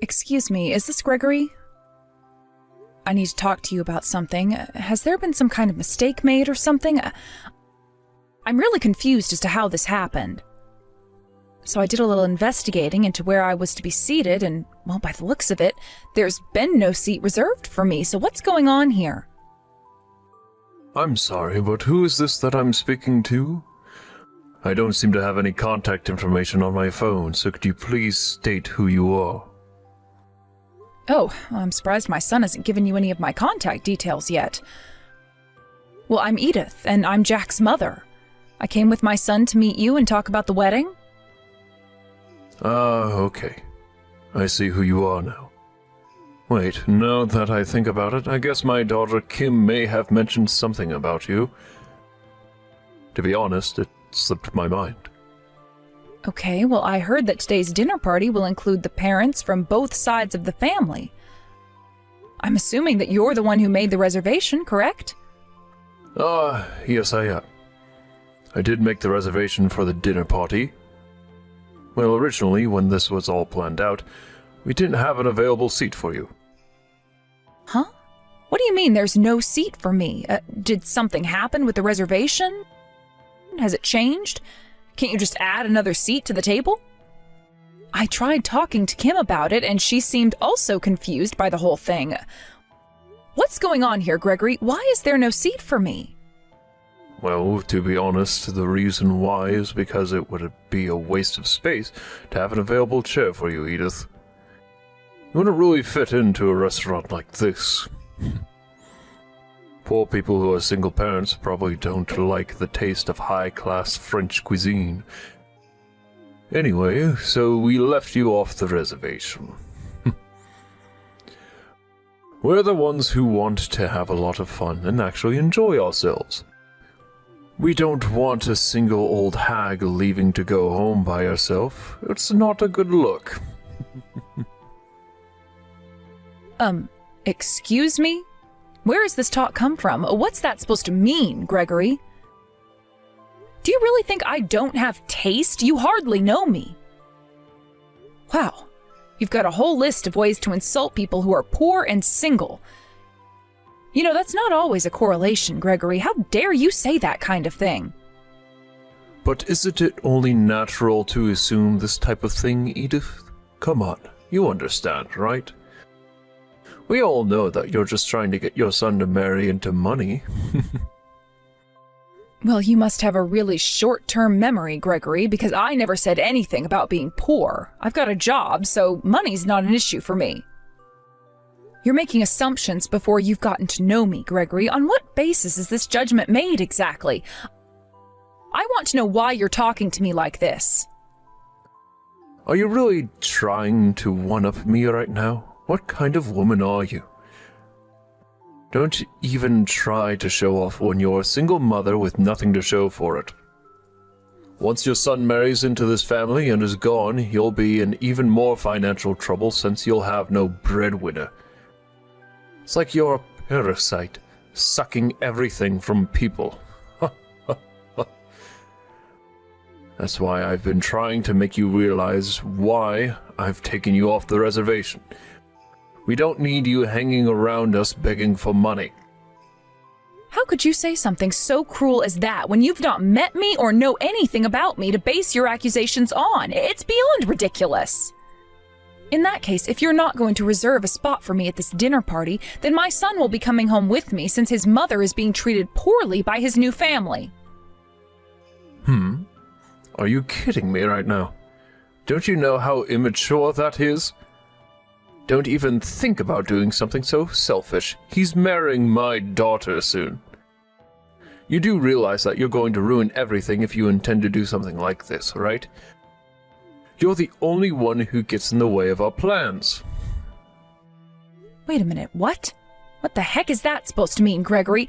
Excuse me, is this Gregory? I need to talk to you about something. Has there been some kind of mistake made or something? I'm really confused as to how this happened. So I did a little investigating into where I was to be seated, and, well, by the looks of it, there's been no seat reserved for me, so what's going on here? I'm sorry, but who is this that I'm speaking to? I don't seem to have any contact information on my phone, so could you please state who you are? Oh, I'm surprised my son hasn't given you any of my contact details yet. Well, I'm Edith, and I'm Jack's mother. I came with my son to meet you and talk about the wedding. Okay. I see who you are now. Wait, now that I think about it, I guess my daughter Kim may have mentioned something about you. To be honest, it slipped my mind. Okay, well, I heard that today's dinner party will include the parents from both sides of the family. I'm assuming that you're the one who made the reservation, correct? Yes I am. I did make the reservation for the dinner party. Well, originally, when this was all planned out, we didn't have an available seat for you. Huh? What do you mean there's no seat for me? Did something happen with the reservation? Has it changed? Can't you just add another seat to the table? I tried talking to Kim about it, and she seemed also confused by the whole thing. What's going on here, Gregory? Why is there no seat for me? Well, to be honest, the reason why is because it would be a waste of space to have an available chair for you, Edith. You wouldn't really fit into a restaurant like this. Poor people who are single parents probably don't like the taste of high-class French cuisine. Anyway, so we left you off the reservation. We're the ones who want to have a lot of fun and actually enjoy ourselves. We don't want a single old hag leaving to go home by herself. It's not a good look. Excuse me? Where has this talk come from? What's that supposed to mean, Gregory? Do you really think I don't have taste? You hardly know me. Wow, you've got a whole list of ways to insult people who are poor and single. You know, that's not always a correlation, Gregory. How dare you say that kind of thing? But isn't it only natural to assume this type of thing, Edith? Come on, you understand, right? We all know that you're just trying to get your son to marry into money. Well, you must have a really short-term memory, Gregory, because I never said anything about being poor. I've got a job, so money's not an issue for me. You're making assumptions before you've gotten to know me, Gregory. On what basis is this judgment made exactly? I want to know why you're talking to me like this. Are you really trying to one-up me right now? What kind of woman are you? Don't even try to show off when you're a single mother with nothing to show for it. Once your son marries into this family and is gone, you'll be in even more financial trouble since you'll have no breadwinner. It's like you're a parasite, sucking everything from people. That's why I've been trying to make you realize why I've taken you off the reservation. We don't need you hanging around us begging for money. How could you say something so cruel as that when you've not met me or know anything about me to base your accusations on? It's beyond ridiculous. In that case, if you're not going to reserve a spot for me at this dinner party, then my son will be coming home with me since his mother is being treated poorly by his new family. Are you kidding me right now? Don't you know how immature that is? Don't even think about doing something so selfish. He's marrying my daughter soon. You do realize that you're going to ruin everything if you intend to do something like this, right? You're the only one who gets in the way of our plans. Wait a minute, what? What the heck is that supposed to mean, Gregory?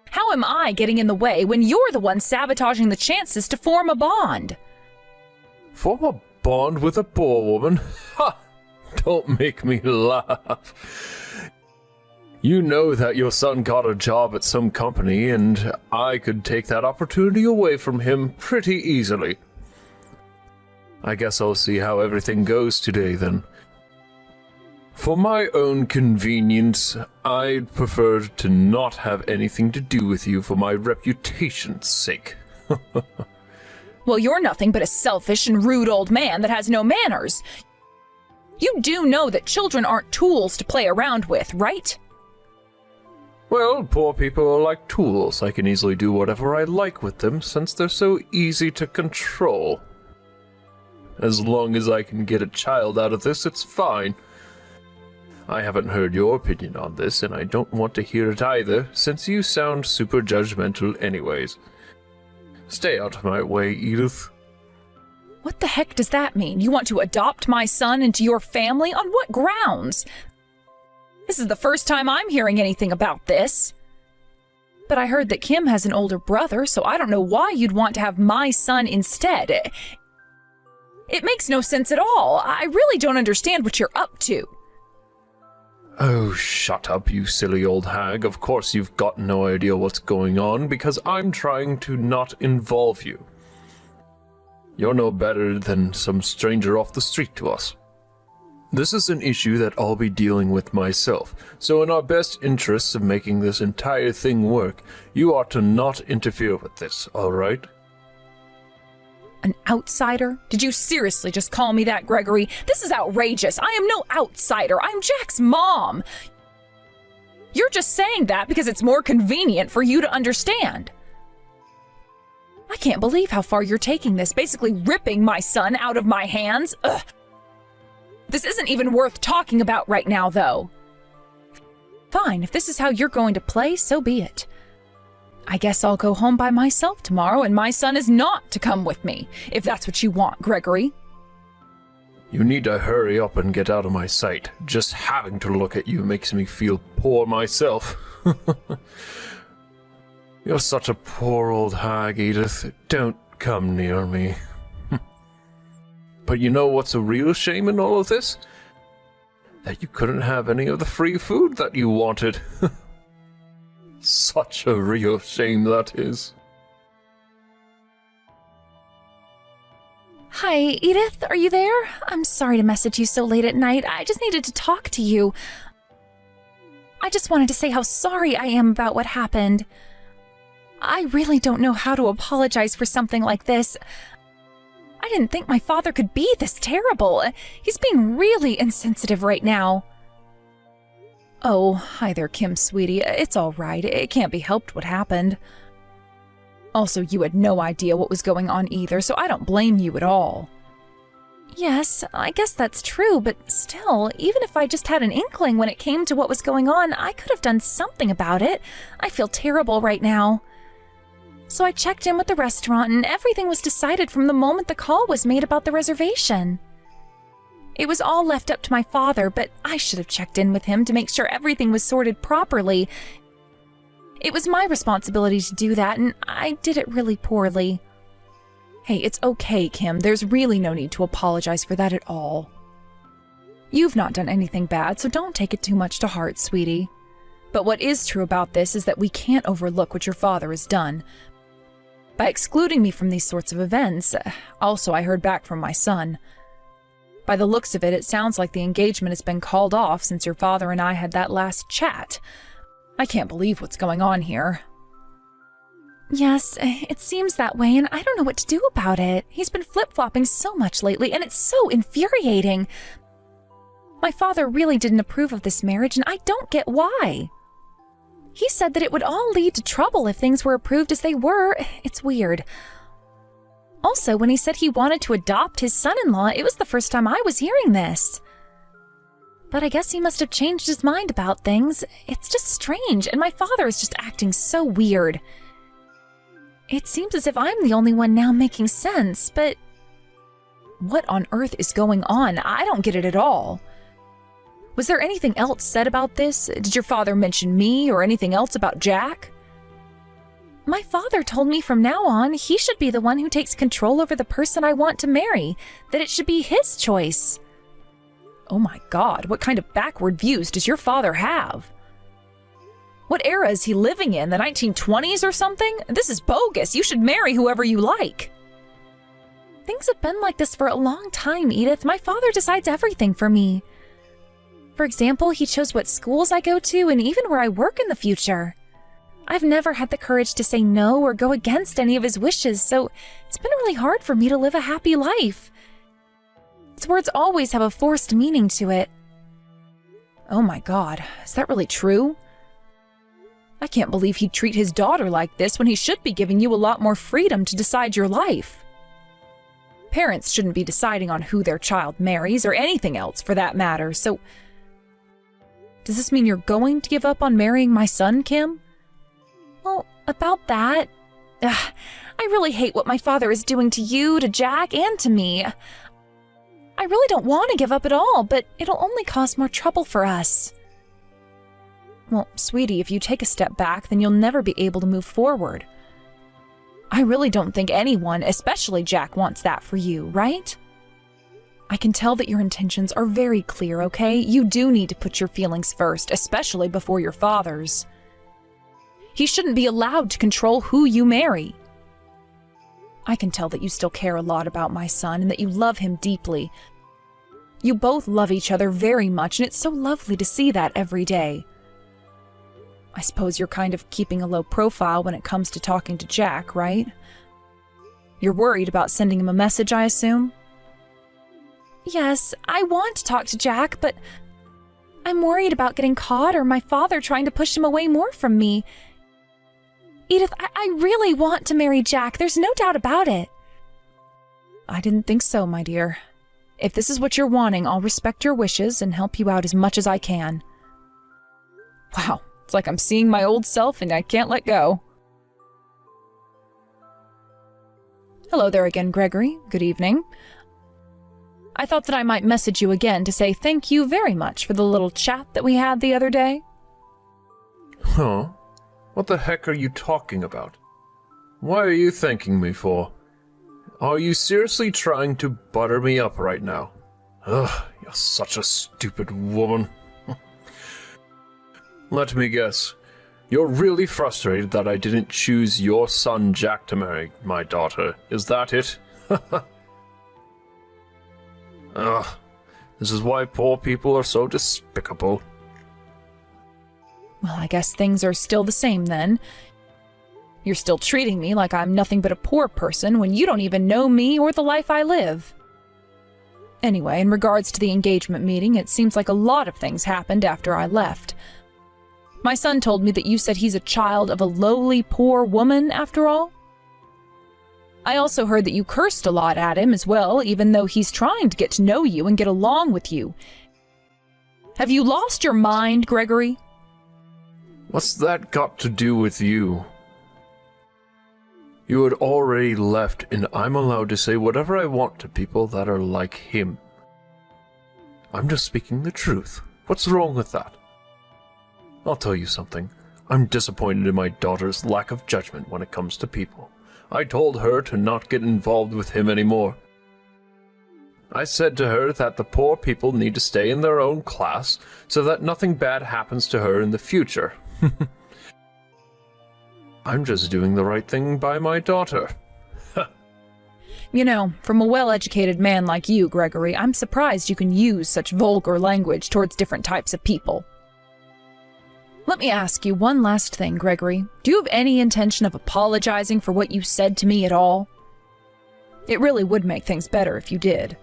How am I getting in the way when you're the one sabotaging the chances to form a bond? Form a bond with a poor woman? Ha! Don't make me laugh. You know that your son got a job at some company, and I could take that opportunity away from him pretty easily. I guess I'll see how everything goes today, then. For my own convenience, I'd prefer to not have anything to do with you for my reputation's sake. Well, you're nothing but a selfish and rude old man that has no manners. You do know that children aren't tools to play around with, right? Well, poor people are like tools. I can easily do whatever I like with them since they're so easy to control. As long as I can get a child out of this, it's fine. I haven't heard your opinion on this, and I don't want to hear it either, since you sound super judgmental anyways. Stay out of my way, Edith. What the heck does that mean? You want to adopt my son into your family? On what grounds? This is the first time I'm hearing anything about this. But I heard that Kim has an older brother, so I don't know why you'd want to have my son instead. It makes no sense at all. I really don't understand what you're up to. Oh, shut up, you silly old hag. Of course you've got no idea what's going on, because I'm trying to not involve you. You're no better than some stranger off the street to us. This is an issue that I'll be dealing with myself, so in our best interests of making this entire thing work, you ought to not interfere with this, all right? An outsider? Did you seriously just call me that, Gregory? This is outrageous. I am no outsider. I'm Jack's mom. You're just saying that because it's more convenient for you to understand. I can't believe how far you're taking this, basically ripping my son out of my hands. Ugh. This isn't even worth talking about right now, though. Fine, if this is how you're going to play, so be it. I guess I'll go home by myself tomorrow, and my son is not to come with me, if that's what you want, Gregory. You need to hurry up and get out of my sight. Just having to look at you makes me feel poor myself. You're such a poor old hag, Edith. Don't come near me. But you know what's a real shame in all of this? That you couldn't have any of the free food that you wanted. Such a real shame that is. Hi, Edith, are you there? I'm sorry to message you so late at night. I just needed to talk to you. I just wanted to say how sorry I am about what happened. I really don't know how to apologize for something like this. I didn't think my father could be this terrible. He's being really insensitive right now. Oh, hi there, Kim, sweetie. It's all right. It can't be helped what happened. Also, you had no idea what was going on either, so I don't blame you at all. Yes, I guess that's true, but still, even if I just had an inkling when it came to what was going on, I could have done something about it. I feel terrible right now. So I checked in with the restaurant, and everything was decided from the moment the call was made about the reservation. It was all left up to my father, but I should have checked in with him to make sure everything was sorted properly. It was my responsibility to do that, and I did it really poorly. Hey, it's okay, Kim. There's really no need to apologize for that at all. You've not done anything bad, so don't take it too much to heart, sweetie. But what is true about this is that we can't overlook what your father has done. By excluding me from these sorts of events, also I heard back from my son. By the looks of it, it sounds like the engagement has been called off since your father and I had that last chat. I can't believe what's going on here. Yes, it seems that way, and I don't know what to do about it. He's been flip-flopping so much lately, and it's so infuriating. My father really didn't approve of this marriage, and I don't get why. He said that it would all lead to trouble if things were approved as they were. It's weird. Also, when he said he wanted to adopt his son-in-law, it was the first time I was hearing this. But I guess he must have changed his mind about things. It's just strange, and my father is just acting so weird. It seems as if I'm the only one now making sense, but what on earth is going on? I don't get it at all. Was there anything else said about this? Did your father mention me or anything else about Jack? My father told me from now on he should be the one who takes control over the person I want to marry, that it should be his choice. Oh my God, what kind of backward views does your father have? What era is he living in, the 1920s or something? This is bogus. You should marry whoever you like. Things have been like this for a long time, Edith. My father decides everything for me. For example, he chose what schools I go to and even where I work in the future. I've never had the courage to say no or go against any of his wishes, so it's been really hard for me to live a happy life. His words always have a forced meaning to it. Oh my God, is that really true? I can't believe he'd treat his daughter like this when he should be giving you a lot more freedom to decide your life. Parents shouldn't be deciding on who their child marries or anything else for that matter, so... Does this mean you're going to give up on marrying my son, Kim? Well, about that... I really hate what my father is doing to you, to Jack, and to me. I really don't want to give up at all, but it'll only cause more trouble for us. Well, sweetie, if you take a step back, then you'll never be able to move forward. I really don't think anyone, especially Jack, wants that for you, right? I can tell that your intentions are very clear, okay? You do need to put your feelings first, especially before your father's. He shouldn't be allowed to control who you marry. I can tell that you still care a lot about my son and that you love him deeply. You both love each other very much, and it's so lovely to see that every day. I suppose you're kind of keeping a low profile when it comes to talking to Jack, right? You're worried about sending him a message, I assume? Yes, I want to talk to Jack, but I'm worried about getting caught or my father trying to push him away more from me. Edith, I really want to marry Jack. There's no doubt about it. I didn't think so, my dear. If this is what you're wanting, I'll respect your wishes and help you out as much as I can. Wow, it's like I'm seeing my old self and I can't let go. Hello there again, Gregory. Good evening. I thought that I might message you again to say thank you very much for the little chat that we had the other day. Huh? What the heck are you talking about? What are you thanking me for? Are you seriously trying to butter me up right now? Ugh, you're such a stupid woman. Let me guess. You're really frustrated that I didn't choose your son Jack to marry my daughter. Is that it? Ugh, this is why poor people are so despicable. Well, I guess things are still the same then. You're still treating me like I'm nothing but a poor person when you don't even know me or the life I live. Anyway, in regards to the engagement meeting, it seems like a lot of things happened after I left. My son told me that you said he's a child of a lowly, poor woman, after all. I also heard that you cursed a lot at him as well, even though he's trying to get to know you and get along with you. Have you lost your mind, Gregory? What's that got to do with you? You had already left, and I'm allowed to say whatever I want to people that are like him. I'm just speaking the truth. What's wrong with that? I'll tell you something. I'm disappointed in my daughter's lack of judgment when it comes to people. I told her to not get involved with him anymore. I said to her that the poor people need to stay in their own class so that nothing bad happens to her in the future. I'm just doing the right thing by my daughter. You know, from a well-educated man like you, Gregory, I'm surprised you can use such vulgar language towards different types of people. Let me ask you one last thing, Gregory. Do you have any intention of apologizing for what you said to me at all? It really would make things better if you did.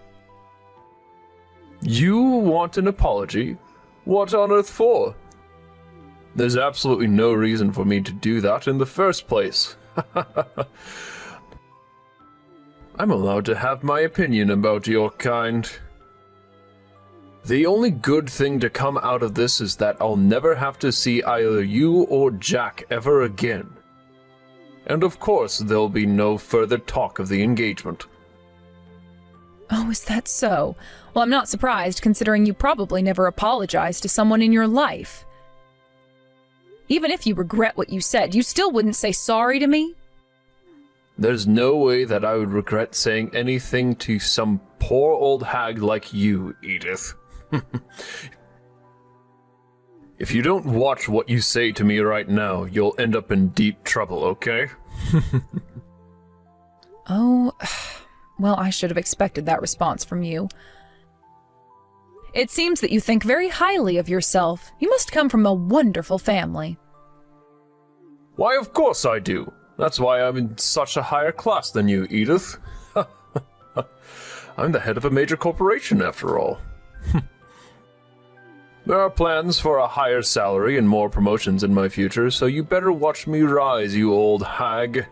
You want an apology? What on earth for? There's absolutely no reason for me to do that in the first place. I'm allowed to have my opinion about your kind. The only good thing to come out of this is that I'll never have to see either you or Jack ever again. And of course, there'll be no further talk of the engagement. Oh, is that so? Well, I'm not surprised, considering you probably never apologized to someone in your life. Even if you regret what you said, you still wouldn't say sorry to me? There's no way that I would regret saying anything to some poor old hag like you, Edith. If you don't watch what you say to me right now, you'll end up in deep trouble, okay? Oh, well, I should have expected that response from you. It seems that you think very highly of yourself. You must come from a wonderful family. Why, of course I do. That's why I'm in such a higher class than you, Edith. I'm the head of a major corporation, after all. There are plans for a higher salary and more promotions in my future, so you better watch me rise, you old hag.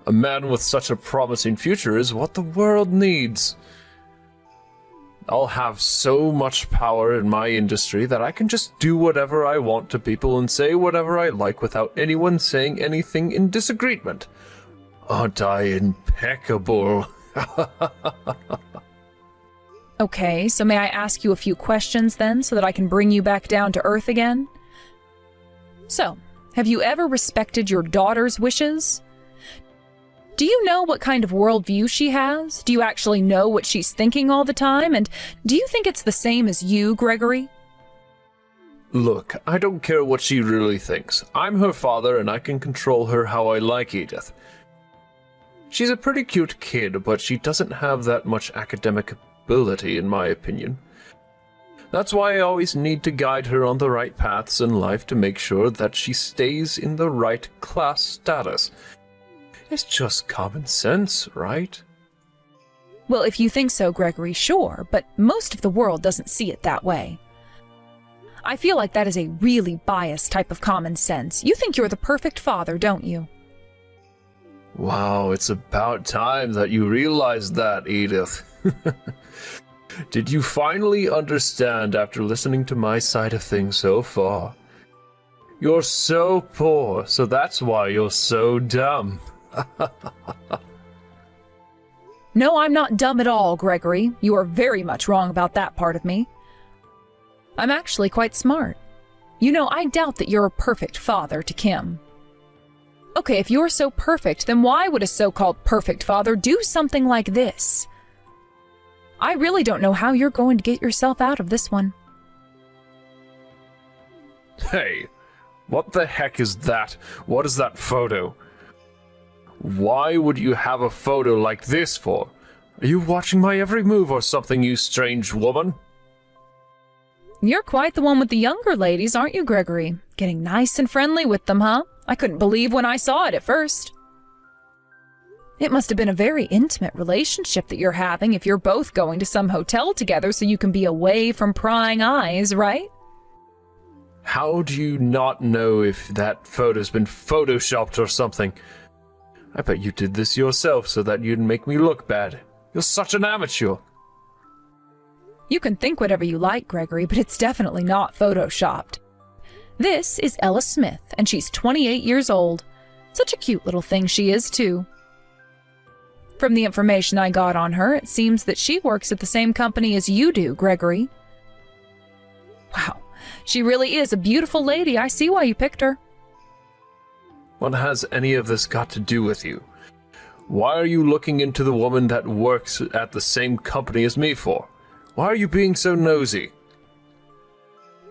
A man with such a promising future is what the world needs. I'll have so much power in my industry that I can just do whatever I want to people and say whatever I like without anyone saying anything in disagreement. Aren't I impeccable? Okay, so may I ask you a few questions then, so that I can bring you back down to earth again? So, have you ever respected your daughter's wishes? Do you know what kind of worldview she has? Do you actually know what she's thinking all the time? And do you think it's the same as you, Gregory? Look, I don't care what she really thinks. I'm her father and I can control her how I like, Edith. She's a pretty cute kid, but she doesn't have that much academic ability, in my opinion. That's why I always need to guide her on the right paths in life to make sure that she stays in the right class status. It's just common sense, right? Well, if you think so, Gregory, sure, but most of the world doesn't see it that way. I feel like that is a really biased type of common sense. You think you're the perfect father, don't you? Wow, it's about time that you realized that, Edith. Did you finally understand after listening to my side of things so far? You're so poor, so that's why you're so dumb. No, I'm not dumb at all, Gregory. You are very much wrong about that part of me. I'm actually quite smart. You know, I doubt that you're a perfect father to Kim. Okay, if you're so perfect, then why would a so-called perfect father do something like this? I really don't know how you're going to get yourself out of this one. Hey, what the heck is that? What is that photo? Why would you have a photo like this for? Are you watching my every move or something, you strange woman? You're quite the one with the younger ladies, aren't you, Gregory? Getting nice and friendly with them, huh? I couldn't believe when I saw it at first. It must have been a very intimate relationship that you're having if you're both going to some hotel together so you can be away from prying eyes, right? How do you not know if that photo's been photoshopped or something? I bet you did this yourself so that you'd make me look bad. You're such an amateur. You can think whatever you like, Gregory, but it's definitely not photoshopped. This is Ella Smith, and she's 28 years old. Such a cute little thing she is, too. From the information I got on her, it seems that she works at the same company as you do, Gregory. Wow, she really is a beautiful lady. I see why you picked her. What has any of this got to do with you? Why are you looking into the woman that works at the same company as me for? Why are you being so nosy?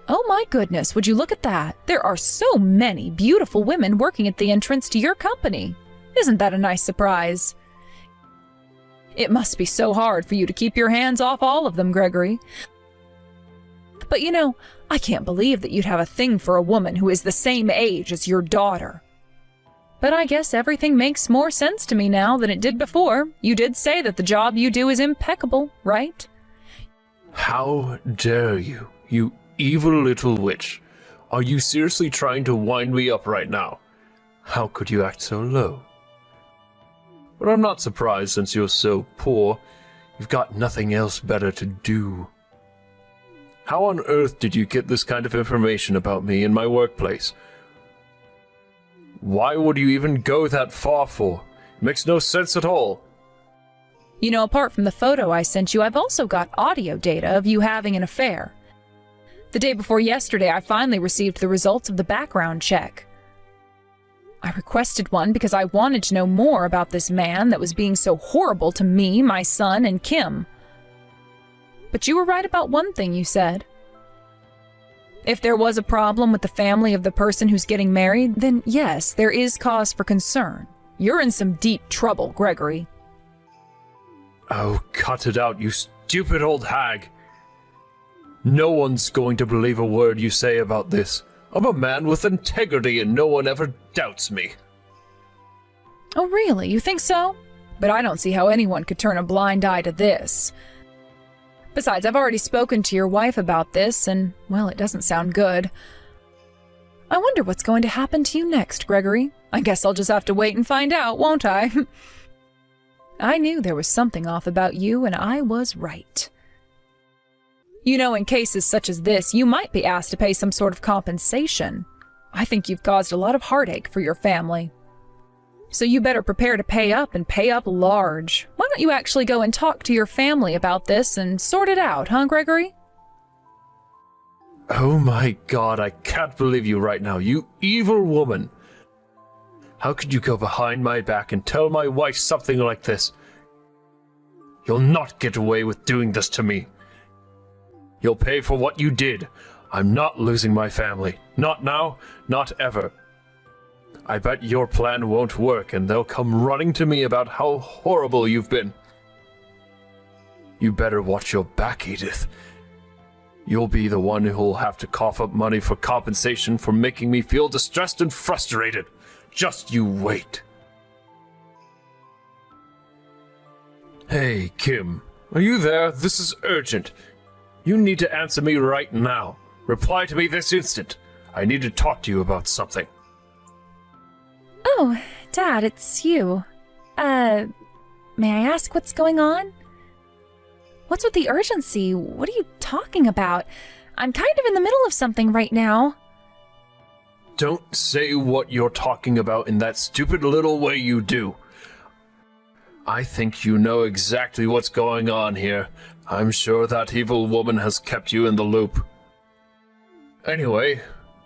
Oh my goodness, would you look at that? There are so many beautiful women working at the entrance to your company. Isn't that a nice surprise? It must be so hard for you to keep your hands off all of them, Gregory. But you know, I can't believe that you'd have a thing for a woman who is the same age as your daughter. But I guess everything makes more sense to me now than it did before. You did say that the job you do is impeccable, right? How dare you, you evil little witch. Are you seriously trying to wind me up right now? How could you act so low? But I'm not surprised since you're so poor. You've got nothing else better to do. How on earth did you get this kind of information about me in my workplace? Why would you even go that far for? It makes no sense at all. You know, apart from the photo I sent you, I've also got audio data of you having an affair. The day before yesterday, I finally received the results of the background check. I requested one because I wanted to know more about this man that was being so horrible to me, my son, and Kim. But you were right about one thing you said. If there was a problem with the family of the person who's getting married, then yes, there is cause for concern. You're in some deep trouble, Gregory. Oh, cut it out, you stupid old hag. No one's going to believe a word you say about this. I'm a man with integrity and no one ever doubts me. Oh, really? You think so? But I don't see how anyone could turn a blind eye to this. Besides, I've already spoken to your wife about this, and, well, it doesn't sound good. I wonder what's going to happen to you next, Gregory. I guess I'll just have to wait and find out, won't I? I knew there was something off about you, and I was right. You know, in cases such as this, you might be asked to pay some sort of compensation. I think you've caused a lot of heartache for your family. So you better prepare to pay up and pay up large. Why don't you actually go and talk to your family about this and sort it out, huh, Gregory? Oh my God, I can't believe you right now, you evil woman. How could you go behind my back and tell my wife something like this? You'll not get away with doing this to me. You'll pay for what you did. I'm not losing my family. Not now, not ever. I bet your plan won't work and they'll come running to me about how horrible you've been. You better watch your back, Edith. You'll be the one who'll have to cough up money for compensation for making me feel distressed and frustrated. Just you wait. Hey, Kim. Are you there? This is urgent. You need to answer me right now. Reply to me this instant. I need to talk to you about something. Oh, Dad, it's you. May I ask what's going on? What's with the urgency? What are you talking about? I'm kind of in the middle of something right now. Don't say what you're talking about in that stupid little way you do. I think you know exactly what's going on here. I'm sure that evil woman has kept you in the loop. Anyway,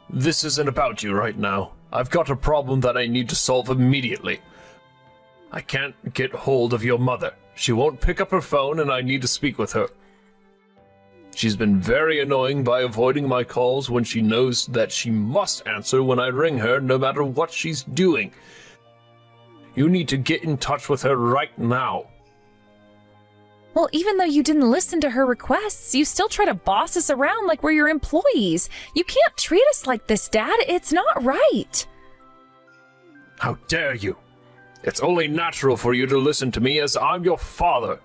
this isn't about you right now. I've got a problem that I need to solve immediately. I can't get hold of your mother. She won't pick up her phone and I need to speak with her. She's been very annoying by avoiding my calls when she knows that she must answer when I ring her no matter what she's doing. You need to get in touch with her right now. Well, even though you didn't listen to her requests, you still try to boss us around like we're your employees. You can't treat us like this, Dad. It's not right. How dare you? It's only natural for you to listen to me as I'm your father.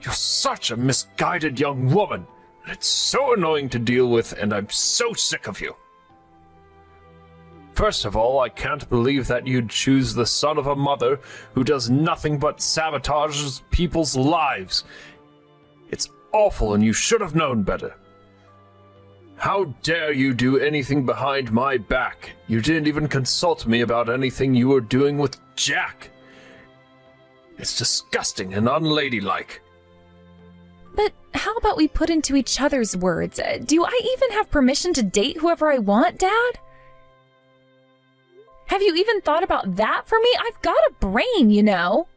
You're such a misguided young woman. It's so annoying to deal with, and I'm so sick of you. First of all, I can't believe that you'd choose the son of a mother who does nothing but sabotages people's lives. It's awful and you should have known better. How dare you do anything behind my back? You didn't even consult me about anything you were doing with Jack. It's disgusting and unladylike. But how about we put into each other's words? Do I even have permission to date whoever I want, Dad? Have you even thought about that for me? I've got a brain, you know.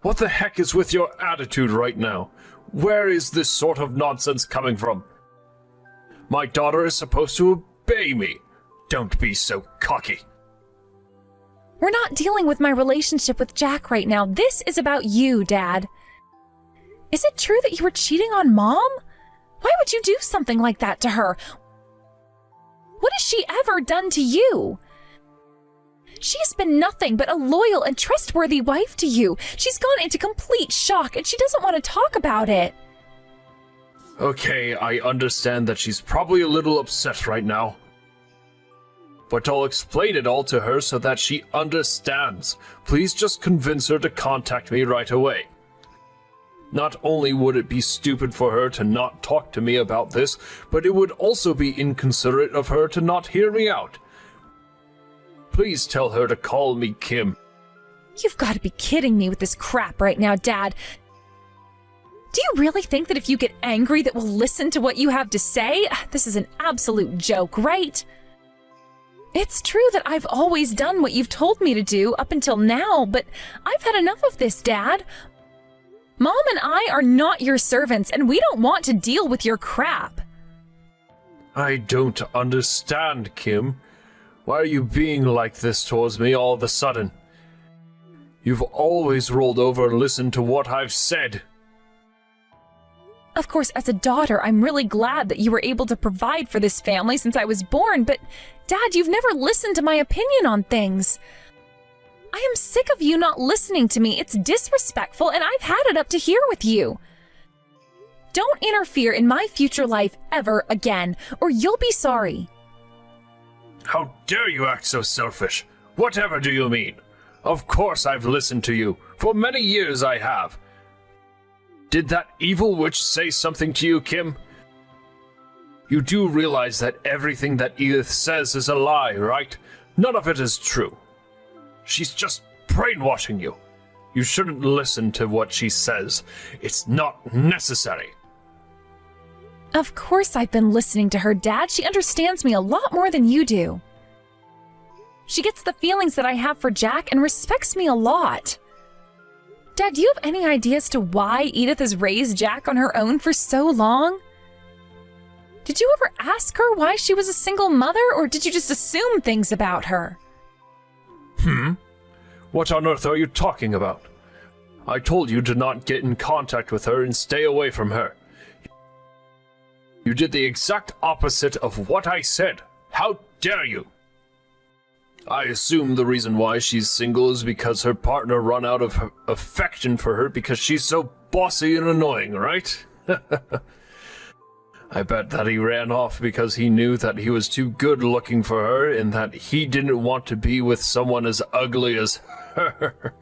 What the heck is with your attitude right now? Where is this sort of nonsense coming from? My daughter is supposed to obey me. Don't be so cocky. We're not dealing with my relationship with Jack right now. This is about you, Dad. Is it true that you were cheating on Mom? Why would you do something like that to her? What has she ever done to you? She has been nothing but a loyal and trustworthy wife to you. She's gone into complete shock and she doesn't want to talk about it. Okay, I understand that she's probably a little upset right now. But I'll explain it all to her so that she understands. Please just convince her to contact me right away. Not only would it be stupid for her to not talk to me about this, but it would also be inconsiderate of her to not hear me out. Please tell her to call me Kim. You've got to be kidding me with this crap right now, Dad. Do you really think that if you get angry that we'll listen to what you have to say? This is an absolute joke, right? It's true that I've always done what you've told me to do up until now, but I've had enough of this, Dad. Mom and I are not your servants, and we don't want to deal with your crap. I don't understand, Kim. Why are you being like this towards me all of a sudden? You've always rolled over and listened to what I've said. Of course, as a daughter, I'm really glad that you were able to provide for this family since I was born, but Dad, you've never listened to my opinion on things. I am sick of you not listening to me. It's disrespectful, and I've had it up to here with you. Don't interfere in my future life ever again, or you'll be sorry. How dare you act so selfish? Whatever do you mean? Of course I've listened to you. For many years I have. Did that evil witch say something to you, Kim? You do realize that everything that Edith says is a lie, right? None of it is true. She's just brainwashing you. You shouldn't listen to what she says. It's not necessary. Of course I've been listening to her, Dad. She understands me a lot more than you do. She gets the feelings that I have for Jack and respects me a lot. Dad, do you have any idea as to why Edith has raised Jack on her own for so long? Did you ever ask her why she was a single mother, or did you just assume things about her? What on earth are you talking about? I told you to not get in contact with her and stay away from her. You did the exact opposite of what I said. How dare you? I assume the reason why she's single is because her partner run out of affection for her because she's so bossy and annoying, right? I bet that he ran off because he knew that he was too good looking for her and that he didn't want to be with someone as ugly as her.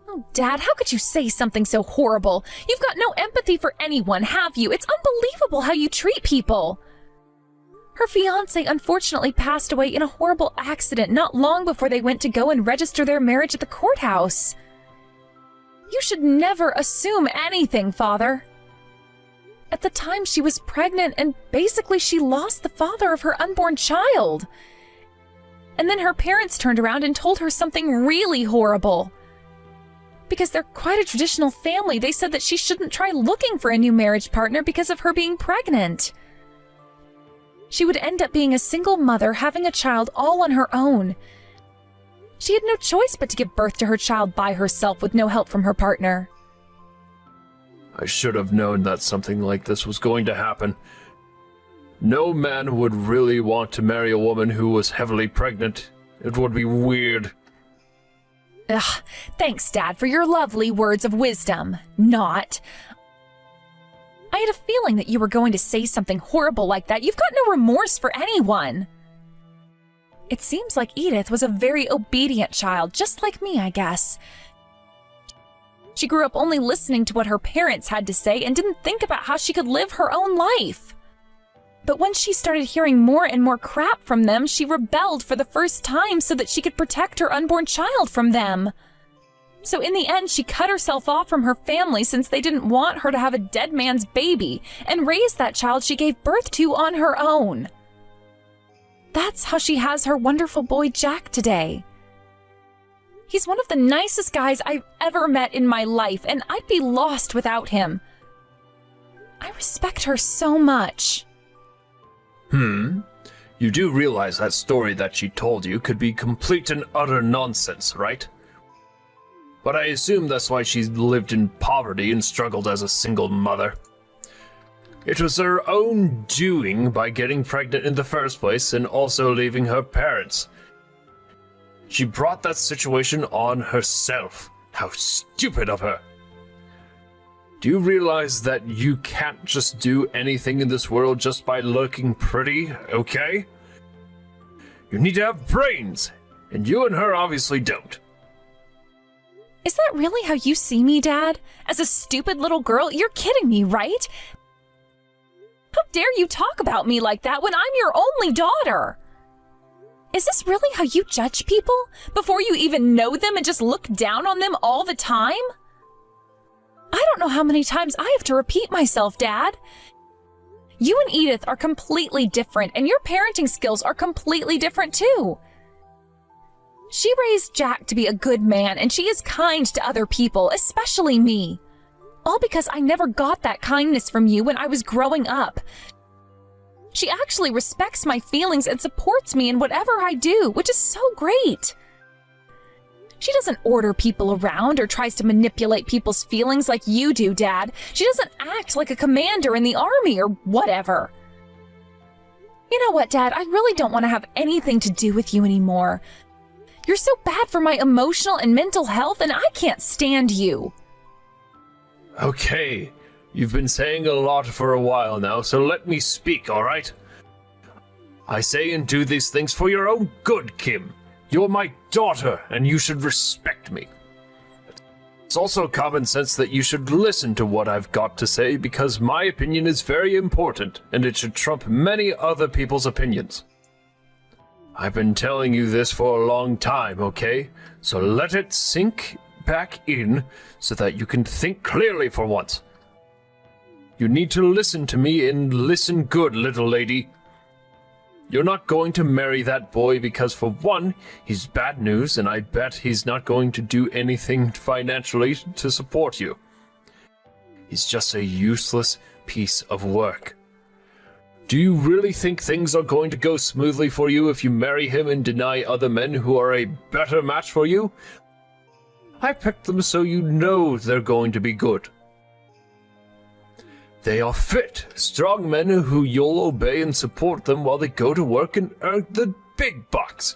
Oh, Dad, how could you say something so horrible? You've got no empathy for anyone, have you? It's unbelievable how you treat people. Her fiancé unfortunately passed away in a horrible accident not long before they went to go and register their marriage at the courthouse. You should never assume anything, Father. At the time, she was pregnant and basically she lost the father of her unborn child. And then her parents turned around and told her something really horrible. Because they're quite a traditional family, they said that she shouldn't try looking for a new marriage partner because of her being pregnant. She would end up being a single mother having a child all on her own. She had no choice but to give birth to her child by herself with no help from her partner. I should have known that something like this was going to happen. No man would really want to marry a woman who was heavily pregnant. It would be weird. Ugh, thanks, Dad, for your lovely words of wisdom. Not. I had a feeling that you were going to say something horrible like that. You've got no remorse for anyone. It seems like Edith was a very obedient child, just like me, I guess. She grew up only listening to what her parents had to say and didn't think about how she could live her own life. But when she started hearing more and more crap from them, she rebelled for the first time so that she could protect her unborn child from them. So in the end, she cut herself off from her family since they didn't want her to have a dead man's baby and raised that child she gave birth to on her own. That's how she has her wonderful boy Jack today. He's one of the nicest guys I've ever met in my life, and I'd be lost without him. I respect her so much. You do realize that story that she told you could be complete and utter nonsense, right? But I assume that's why she's lived in poverty and struggled as a single mother. It was her own doing by getting pregnant in the first place and also leaving her parents. She brought that situation on herself. How stupid of her. Do you realize that you can't just do anything in this world just by looking pretty, okay? You need to have brains, and you and her obviously don't. Is that really how you see me, Dad? As a stupid little girl? You're kidding me, right? How dare you talk about me like that when I'm your only daughter? Is this really how you judge people? Before you even know them and just look down on them all the time? I don't know how many times I have to repeat myself, Dad. You and Edith are completely different, and your parenting skills are completely different too. She raised Jack to be a good man, and she is kind to other people, especially me. All because I never got that kindness from you when I was growing up. She actually respects my feelings and supports me in whatever I do, which is so great. She doesn't order people around or tries to manipulate people's feelings like you do, Dad. She doesn't act like a commander in the army or whatever. You know what, Dad? I really don't want to have anything to do with you anymore. You're so bad for my emotional and mental health, and I can't stand you. Okay, you've been saying a lot for a while now, so let me speak, all right? I say and do these things for your own good, Kim. You're my daughter, and you should respect me. It's also common sense that you should listen to what I've got to say, because my opinion is very important, and it should trump many other people's opinions. I've been telling you this for a long time, okay? So let it sink back in so that you can think clearly for once. You need to listen to me and listen good, little lady. You're not going to marry that boy because, for one, he's bad news, and I bet he's not going to do anything financially to support you. He's just a useless piece of work. Do you really think things are going to go smoothly for you if you marry him and deny other men who are a better match for you? I picked them so you know they're going to be good. They are fit, strong men who you'll obey and support them while they go to work and earn the big bucks.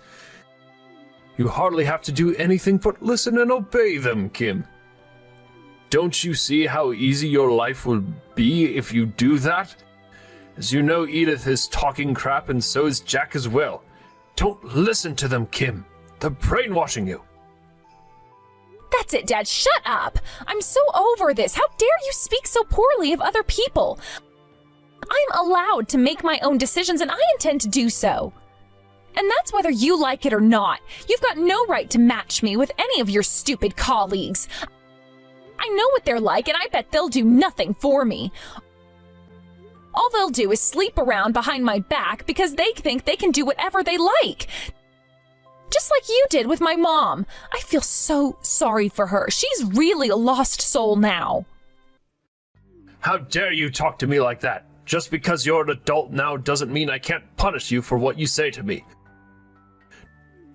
You hardly have to do anything but listen and obey them, Kim. Don't you see how easy your life will be if you do that? As you know, Edith is talking crap, and so is Jack as well. Don't listen to them, Kim. They're brainwashing you. That's it, Dad. Shut up. I'm so over this. How dare you speak so poorly of other people? I'm allowed to make my own decisions, and I intend to do so. And that's whether you like it or not. You've got no right to match me with any of your stupid colleagues. I know what they're like, and I bet they'll do nothing for me. All they'll do is sleep around behind my back because they think they can do whatever they like. Just like you did with my mom. I feel so sorry for her. She's really a lost soul now. How dare you talk to me like that? Just because you're an adult now doesn't mean I can't punish you for what you say to me.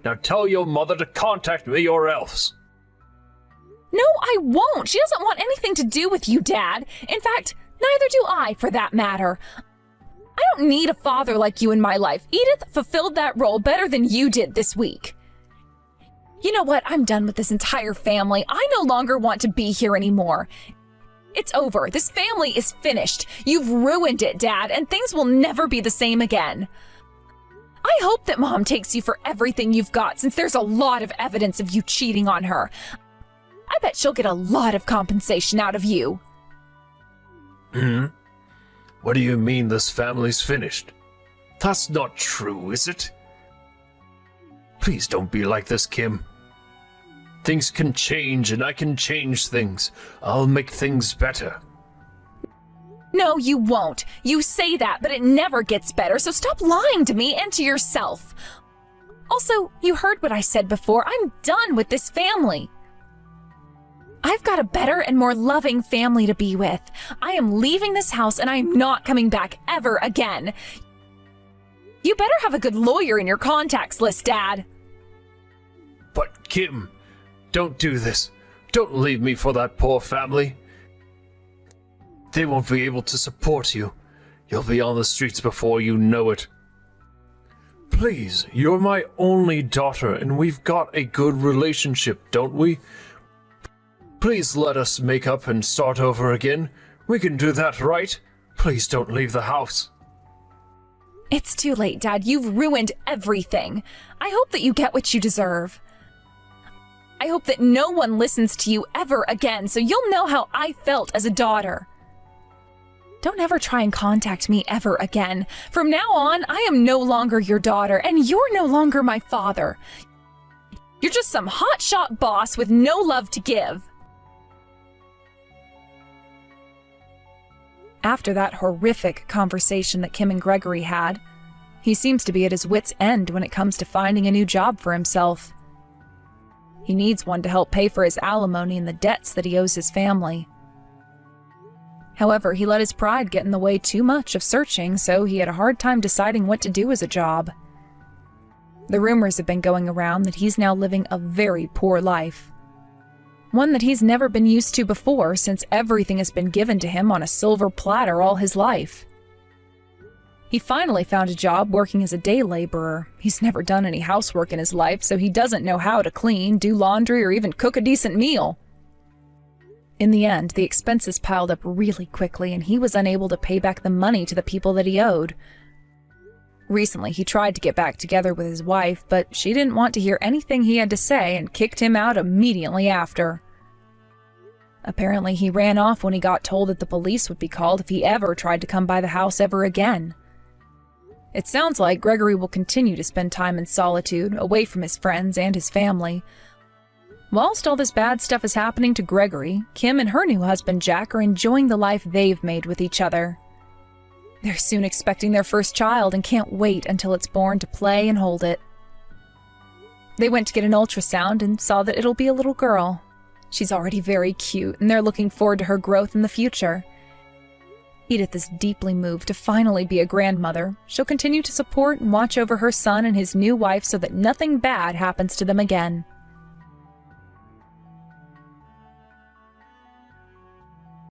Now tell your mother to contact me or else. No, I won't. She doesn't want anything to do with you, Dad. In fact, neither do I, for that matter. I don't need a father like you in my life. Edith fulfilled that role better than you did this week. You know what? I'm done with this entire family. I no longer want to be here anymore. It's over. This family is finished. You've ruined it, Dad, and things will never be the same again. I hope that Mom takes you for everything you've got, since there's a lot of evidence of you cheating on her. I bet she'll get a lot of compensation out of you. What do you mean this family's finished? That's not true, is it? Please don't be like this, Kim. Things can change, and I can change things. I'll make things better. No, you won't. You say that, but it never gets better, so stop lying to me and to yourself. Also, you heard what I said before. I'm done with this family. I've got a better and more loving family to be with. I am leaving this house, and I am not coming back ever again. You better have a good lawyer in your contacts list, Dad. But, Kim, don't do this. Don't leave me for that poor family. They won't be able to support you. You'll be on the streets before you know it. Please, you're my only daughter, and we've got a good relationship, don't we? Please let us make up and start over again. We can do that, right? Please don't leave the house. It's too late, Dad. You've ruined everything. I hope that you get what you deserve. I hope that no one listens to you ever again, so you'll know how I felt as a daughter. Don't ever try and contact me ever again. From now on, I am no longer your daughter, and you're no longer my father. You're just some hotshot boss with no love to give. After that horrific conversation that Kim and Gregory had, he seems to be at his wit's end when it comes to finding a new job for himself. He needs one to help pay for his alimony and the debts that he owes his family. However, he let his pride get in the way too much of searching, so he had a hard time deciding what to do as a job. The rumors have been going around that he's now living a very poor life. One that he's never been used to before, since everything has been given to him on a silver platter all his life. He finally found a job working as a day laborer. He's never done any housework in his life, so he doesn't know how to clean, do laundry, or even cook a decent meal. In the end, the expenses piled up really quickly, and he was unable to pay back the money to the people that he owed. Recently, he tried to get back together with his wife, but she didn't want to hear anything he had to say and kicked him out immediately after. Apparently, he ran off when he got told that the police would be called if he ever tried to come by the house ever again. It sounds like Gregory will continue to spend time in solitude, away from his friends and his family. Whilst all this bad stuff is happening to Gregory, Kim and her new husband Jack are enjoying the life they've made with each other. They're soon expecting their first child and can't wait until it's born to play and hold it. They went to get an ultrasound and saw that it'll be a little girl. She's already very cute, and they're looking forward to her growth in the future. Edith is deeply moved to finally be a grandmother. She'll continue to support and watch over her son and his new wife so that nothing bad happens to them again.